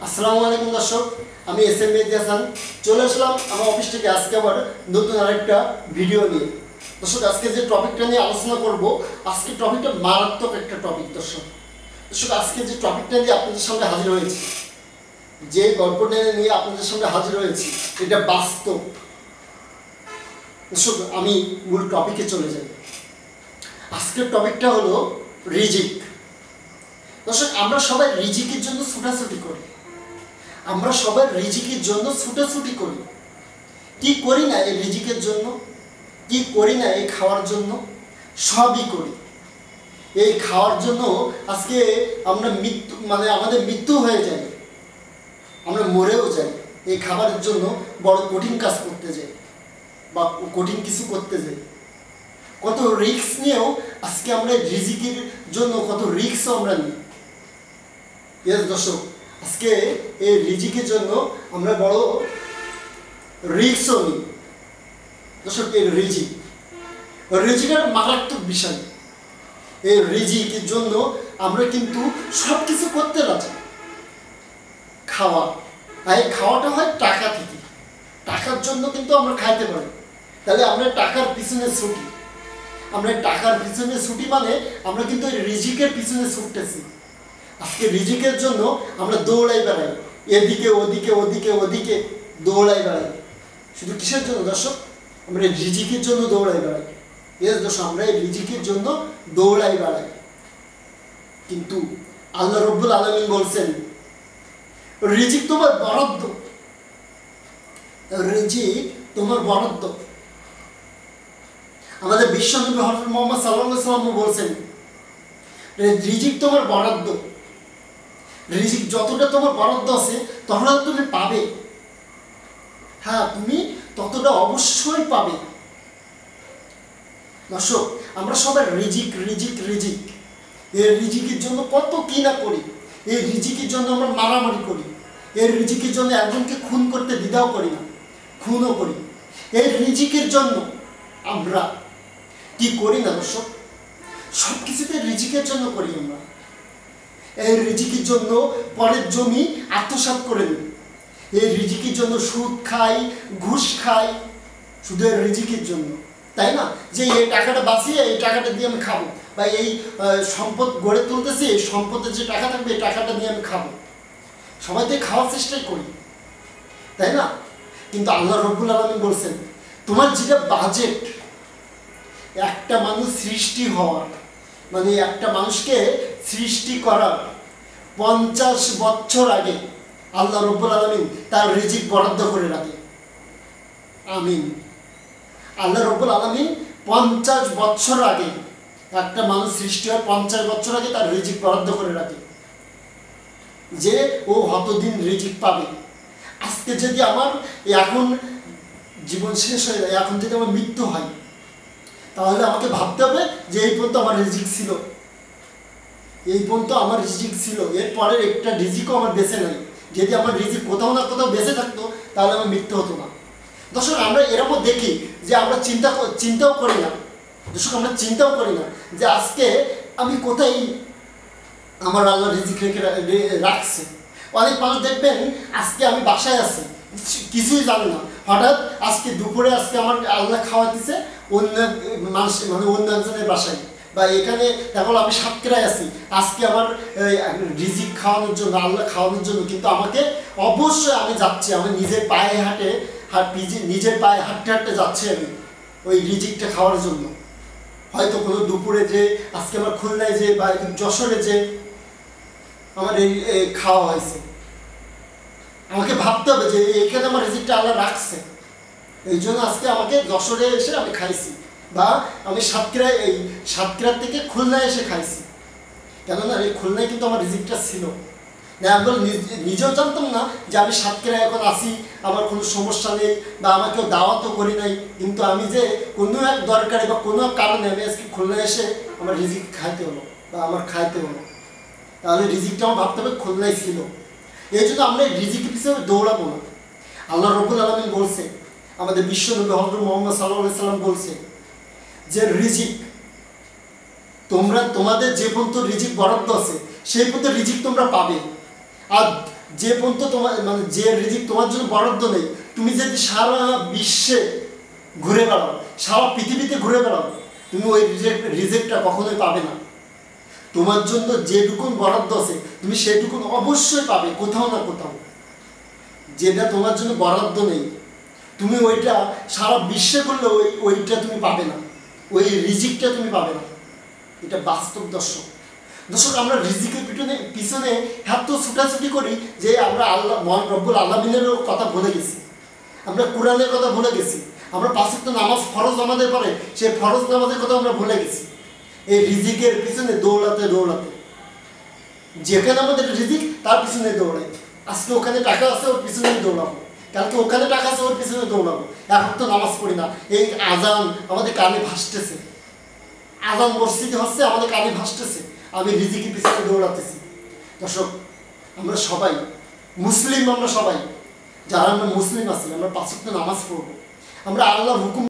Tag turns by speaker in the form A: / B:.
A: আসসালামু আলাইকুম দর্শক, আমি এস এম মেহেদী হাসান চলে আসলাম আমার অফিস থেকে আজকে আবার নতুন আরেকটা ভিডিও নিয়ে। দর্শক, আজকে যে টপিকটা নিয়ে আলোচনা করব, আজকে টপিকটা মারাত্মক একটা টপিক। দর্শক, আজকে যে টপিকটা নিয়ে আপনাদের সামনে হাজির হয়েছি, যে গল্পটা নিয়ে আপনাদের সামনে হাজির হয়েছি, এটা বাস্তব। দর্শক, আমি মূল টপিকে চলে যাই। আজকের টপিকটা হলো রিজিক। দর্শক, আমরা সবাই রিজিকের জন্য ছুটাছুটি করি, আমরা সবাই রিজিকের জন্য ছুটাছুটি করি। কি করি না এই রিজিকের জন্য, কি করি না এই খাওয়ার জন্য, সবই করি। এই খাওয়ার জন্য আজকে আমরা আমাদের মৃত্যু হয়ে যায়, আমরা মরেও যাই এই খাবারের জন্য। বড় কঠিন কাজ করতে যাই বা কঠিন কিছু করতে যাই, কত রিস্ক নিয়েও আজকে আমরা রিজিকের জন্য কত রিস্কও আমরা নিই। দর্শক, আজকে এই রিজিকের জন্য আমরা বড় রিস্কও নিই। দর্শক, এই রিজিকের মারাত্মক বিষয়। এই রিজিকের জন্য আমরা কিন্তু সব কিছু করতে রাজি। খাওয়া, এই খাওয়াটা হয় টাকা থেকে, টাকার জন্য কিন্তু আমরা খাইতে পারি। তাহলে আমরা টাকার পিছনে ছুটি, আমরা টাকার পিছনে ছুটি মানে আমরা কিন্তু রিজিকের পিছনে ছুটতেছি। আজকে রিজিকের জন্য আমরা দৌড়াই বেড়াই, এদিকে ওদিকে ওদিকে ওদিকে দৌড়াই বেড়াই। শুধু কিসের জন্য দর্শক? আমরা রিজিকের জন্য দৌড়াই বেড়াই। দর্শক, আমরা এই রিজিকের জন্য দৌড়াই বেড়াই, কিন্তু আল্লাহ রব্বুল আলামিন বলছেন রিজিক তোমার বরাদ্দ, রিজিক তোমার বরাদ্দ। আমাদের বিশ্বনবী হযরত মুহাম্মদ সাল্লাল্লাহু আলাইহি ওয়াসাল্লাম বলছেন রিজিক তোমার বরাদ্দ। রিজিক যতটা তোমার বরাদ্দ আছে ততটা তুমি পাবে। হ্যাঁ, তুমি ততটা অবশ্যই পাবে। দর্শক, আমরা সবাই রিজিক রিজিক রিজিক, এই রিজিকের জন্য কত কি না করি। এই রিজিকের জন্য আমরা মারামারি করি, এই রিজিকের জন্য একজনকে খুন করতে দ্বিধাও করি না, খুনও করি। এই রিজিকের জন্য আমরা কি করি না দর্শক? সব কিছুতে রিজিকের জন্য করি আমরা। এই রিজিকের জন্য পরের জমি আত্মসাৎ করে নিই, এই রিজিকের জন্য সুদ খাই, ঘুষ খাই, শুধু এই রিজিকের জন্য, তাই না? যে এই টাকাটা বাঁচিয়ে এই টাকাটা দিয়ে আমি খাবো, বা এই সম্পদ গড়ে তুলতেছি, এই সম্পদের যে টাকা থাকবে এই টাকাটা দিয়ে আমি খাবো। সবাই তো খাওয়ার চেষ্টাই করি, তাই না? কিন্তু আল্লাহ রব্বুল আলামিন বলছেন তোমার যেটা বাজেট, একটা মানুষ সৃষ্টি হওয়ার মানে একটা মানুষকে সৃষ্টি করার 50 বছর আগে আল্লাহ রব্বুল আলামিন তার রিজিক বরাদ্দ করে রাখে। আমিন। আল্লাহ রব্বুল আলামিন 50 বছর আগে একটা মানুষ সৃষ্টি হয়, 50 বছর আগে তার রিজিক বরাদ্দ করে রাখে যে ও কতদিন রিজিক পাবে। আজকে যদি আমার এখন জীবন শেষ হয়ে যায়, এখন যদি আমার মৃত্যু হয়, তাহলে আমাকে ভাবতে হবে যে এই পর্যন্ত আমার রিজিক ছিল, এই পর্যন্ত আমার রিজিক ছিল, এরপরের একটা রিজিকও আমার বেঁচে নাই। যদি আমার রিজিক কোথাও না কোথাও বেঁচে থাকতো তাহলে আমার মৃত্যু হতো না। দর্শক, আমরা এরকম দেখি যে আমরা চিন্তাও করি না। দর্শক, আমরা চিন্তাও করি না যে আজকে আমি কোথায় আমার আল্লাহ রিজিক রেখে রাখছে। অনেক মানুষ দেখবেন আজকে আমি বাসায় আছি, কিছুই জানি না, হঠাৎ আজকে দুপুরে আজকে আমার আল্লাহ খাওয়াতেছে অন্য মানুষ অন্য একজনের বাসায়, বা এখানে এখন আমি সাতক্ষীরায় আছি, আজকে আমার রিজিক খাওয়ানোর জন্য, আল্লাহ খাওয়ানোর জন্য কিন্তু আমাকে অবশ্যই আমি যাচ্ছি, আমি নিজের পায়ে নিজের পায়ে হাঁটতে হাঁটতে যাচ্ছি আমি ওই রিজিকটা খাওয়ার জন্য। হয়তো কোনো দুপুরে যে আজকে আমার খুলনায় যে বা যশোরে যে আমার এই খাওয়া হয়েছে, আমাকে ভাবতে হবে যে এখানে আমার রিজিকটা আল্লাহ রাখছে, এই জন্য আজকে আমাকে যশোরে এসে আমি খাইছি, বা আমি সাতক্ষীরার থেকে খুলনায় এসে খাইছি। কেননা এই খুলনায় কিন্তু আমার রিজিকটা ছিল না। আমি নিজেও জানতাম না যে আমি সাতক্ষীরায় এখন আসি, আমার কোনো সমস্যা নেই, বা আমাকেও দাওয়াতও করি নাই, কিন্তু আমি যে কোনো এক দরকারে বা কোনো এক কারণে আমি আজকে খুলনায় এসে আমার রিজিক খাইতে হলো বা আমার খাইতে হলো, তাহলে রিজিকটা আমার ভাবতে হবে খুলনায় ছিল। এই জন্য আমরা রিজিকের পিছনে দৌড়াবো না। আল্লাহ রব্বুল আলামিন বলছে, আমাদের বিশ্বনবী হযরত মুহাম্মদ সাল্লাল্লাহু আলাইহি ওয়াসাল্লাম বলছে যে রিজিক তোমাদের যে পর্যন্ত রিজিক বরাদ্দ আছে সেই পর্যন্ত রিজিক তোমরা পাবে। আর যে পর্যন্ত তোমার মানে যে রিজিক তোমার জন্য বরাদ্দ নেই, তুমি যদি সারা বিশ্বে ঘুরে বেড়াও, সারা পৃথিবীতে ঘুরে বেড়াও, তুমি ওই রিজিকটা কখনোই পাবে না। তোমার জন্য যেটুকুন বরাদ্দ আছে তুমি সেটুকুন অবশ্যই পাবে কোথাও না কোথাও। যেটা তোমার জন্য বরাদ্দ নেই তুমি ওইটা সারা বিশ্বে করলে ওইটা তুমি পাবে না, ওই রিজিকটা তুমি পাবে না। এটা বাস্তব দর্শক। আমরা রিজিকের পিছনে এত ছুটাছুটি করি যে আমরা আল্লাহ মহান রব্বুল আলামিনেরও কথা ভুলে গেছি, আমরা কোরআনের কথা ভুলে গেছি, আমরা 5 ওয়াক্ত নামাজ ফরজ আমাদের পরে সেই ফরজ নামাজের কথা আমরা ভুলে গেছি এই রিজিকের পিছনে দৌড়াতে দৌড়াতে। যেখানে আমাদের রিজিক তার পিছনে দৌড়াই। আজকে ওখানে টাকা আছে ওর পিছনে দৌড়াবো, কালকে ওখানে টাকা আছে ওর পিছনে দৌড়াবো। এখন তো নামাজ পড়ি না, এই আজান আমাদের কানে ভাসতেছে, আজান মসজিদে হচ্ছে আমাদের কানে ভাসতেছে, আমি রিজিকের পিছনে দৌড়াতেছি। দর্শক আমরা সবাই মুসলিম, আমরা সবাই যারা আমরা মুসলিম আছি আমরা 5 ওয়াক্ত নামাজ পড়বো, আমরা আল্লাহর হুকুম